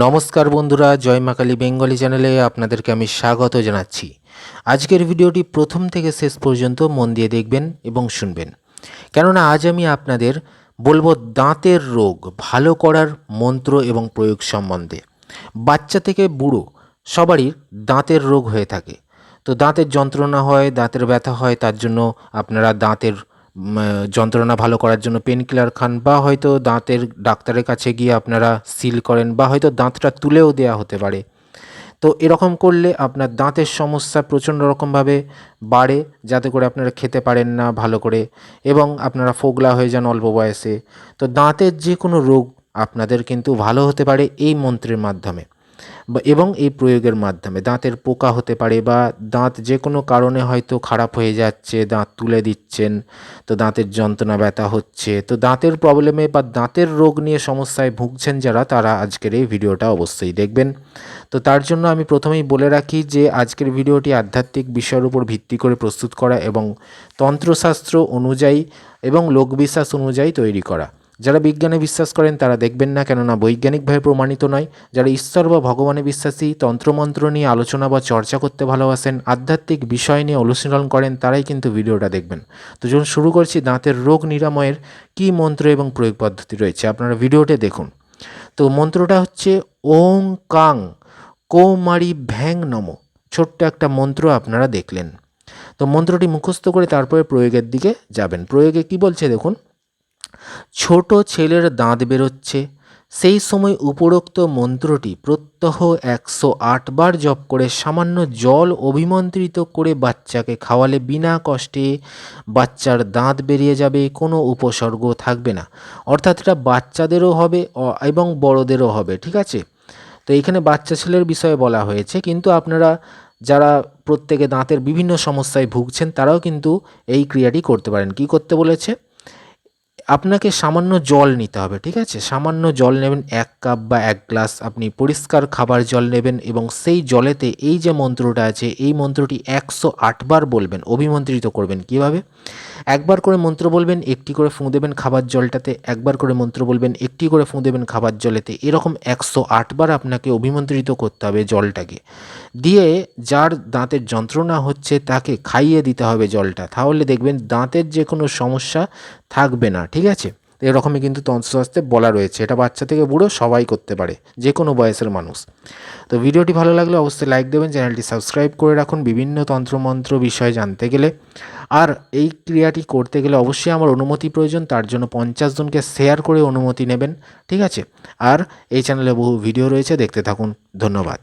নমস্কার বন্ধুরা, জয় মা কালী বেঙ্গলি চ্যানেলে আপনাদেরকে আমি স্বাগত জানাচ্ছি। আজকের ভিডিওটি প্রথম থেকে শেষ পর্যন্ত মন দিয়ে দেখবেন এবং শুনবেন, কেননা আজ আমি আপনাদের বলবো দাঁতের রোগ ভালো করার মন্ত্র এবং প্রয়োগ সম্বন্ধে। বাচ্চা থেকে বুড়ো সবারই দাঁতের রোগ হয়ে থাকে। তো দাঁতের যন্ত্রণা হয়, দাঁতের ব্যথা হয়, তার জন্য আপনারা দাঁতের যন্ত্রণা ভালো করার জন্য পেন কিলার খান, বা হয়তো দাঁতের ডাক্তারের কাছে গিয়ে আপনারা সিল করেন, বা হয়তো দাঁতটা তুলেও দেওয়া হতে পারে। তো এরকম করলে আপনার দাঁতের সমস্যা প্রচণ্ড রকমভাবে বাড়ে, যাতে করে আপনারা খেতে পারেন না ভালো করে এবং আপনারা ফোগলা হয়ে যান অল্প বয়সে। তো দাঁতের যে কোনো রোগ আপনাদের কিন্তু ভালো হতে পারে এই মন্ত্রের মাধ্যমে এবং এই প্রয়োগের মাধ্যমে। দাঁতের পোকা হতে পারে, বা দাঁত যে কোনো কারণে হয়তো খারাপ হয়ে যাচ্ছে, দাঁত তুলে দিচ্ছেন, তো দাঁতের যন্ত্রণা ব্যথা হচ্ছে, তো দাঁতের প্রবলেমে বা দাঁতের রোগ নিয়ে সমস্যায় ভুগছেন যারা, তারা আজকের এই ভিডিওটা অবশ্যই দেখবেন। তো তার জন্য আমি প্রথমেই বলে রাখি যে আজকের ভিডিওটি আধ্যাত্মিক বিষয়ের উপর ভিত্তি করে প্রস্তুত করা এবং তন্ত্রশাস্ত্র অনুযায়ী এবং লোকবিশ্বাস অনুযায়ী তৈরি করা। যারা বিজ্ঞানে বিশ্বাস করেন তারা দেখবেন না, কেননা বৈজ্ঞানিকভাবে প্রমাণিত নয়। যারা ঈশ্বর বা ভগবানে বিশ্বাসী, তন্ত্রমন্ত্র নিয়ে আলোচনা বা চর্চা করতে ভালোবাসেন, আধ্যাত্মিক বিষয় নিয়ে অনুশীলন করেন, তারাই কিন্তু ভিডিওটা দেখবেন। তো যখন শুরু করছি, দাঁতের রোগ নিরাময়ের কী মন্ত্র এবং প্রয়োগ পদ্ধতি রয়েছে আপনারা ভিডিওতে দেখুন। তো মন্ত্রটা হচ্ছে ওং কাং কৌমারি ভ্যাং নম। ছোট্ট একটা মন্ত্র আপনারা দেখলেন। তো মন্ত্রটি মুখস্থ করে তারপরে প্রয়োগের দিকে যাবেন। প্রয়োগে কি বলছে দেখুন। ছোট ছেলের দাঁত বেরোচ্ছে, সেই সময় উপরোক্ত মন্ত্রটি প্রত্যহ 108 বার জপ করে সামান্য জল অভিমন্ত্রিত করে বাচ্চাকে খাওয়ালে বিনা কষ্টে বাচ্চার দাঁত বেরিয়ে যাবে, কোনো উপসর্গ থাকবে না। অর্থাৎ এটা বাচ্চাদেরও হবে এবং বড়দেরও হবে, ঠিক আছে। তো এইখানে বাচ্চা ছেলের বিষয়ে বলা হয়েছে, কিন্তু আপনারা যারা প্রত্যেকে দাঁতের বিভিন্ন সমস্যায় ভুগছেন তারাও কিন্তু এই ক্রিয়াটি করতে পারেন। কি করতে বলেছে? আপনাকে সামান্য জল নিতে হবে, ঠিক আছে। সামান্য জল নেবেন, 1 কাপ বা 1 গ্লাস আপনি পরিষ্কার খাবার জল নেবেন এবং সেই জলেতে এই যে মন্ত্রটা আছে এই মন্ত্রটি 108 বার বলবেন, অভিমন্ত্রিত করবেন। কিভাবে? একবার করে মন্ত্র বলবেন, একটি করে ফুঁ দেবেন খাবার জলটাতে, একবার করে মন্ত্র বলবেন, একটি করে ফুঁ দেবেন খাবার জলেতে। এরকম 108 বার আপনাকে অভিমন্ত্রিত করতে হবে জলটাকে। দিয়ে যার দাঁতের যন্ত্রণা হচ্ছে তাকে খাইয়ে দিতে হবে জলটা, তাহলে দেখবেন দাঁতের যে কোনো সমস্যা থাকবে না, ঠিক আছে। এরকমই কিন্তু তন্ত্রশাস্ত্রে বলা রয়েছে। এটা বাচ্চা থেকে বুড়ো সবাই করতে পারে, যে কোনো বয়সের মানুষ। তো ভিডিওটি ভালো লাগলে অবশ্যই লাইক দেবেন, চ্যানেলটি সাবস্ক্রাইব করে রাখুন বিভিন্ন তন্ত্রমন্ত্র বিষয়ে জানতে গেলে। আর এই ক্রিয়াটি করতে গেলে অবশ্যই আমার অনুমতি প্রয়োজন, তার জন্য 50 জনকে শেয়ার করে অনুমতি নেবেন, ঠিক আছে। আর এই চ্যানেলে বহু ভিডিও রয়েছে, দেখতে থাকুন। ধন্যবাদ।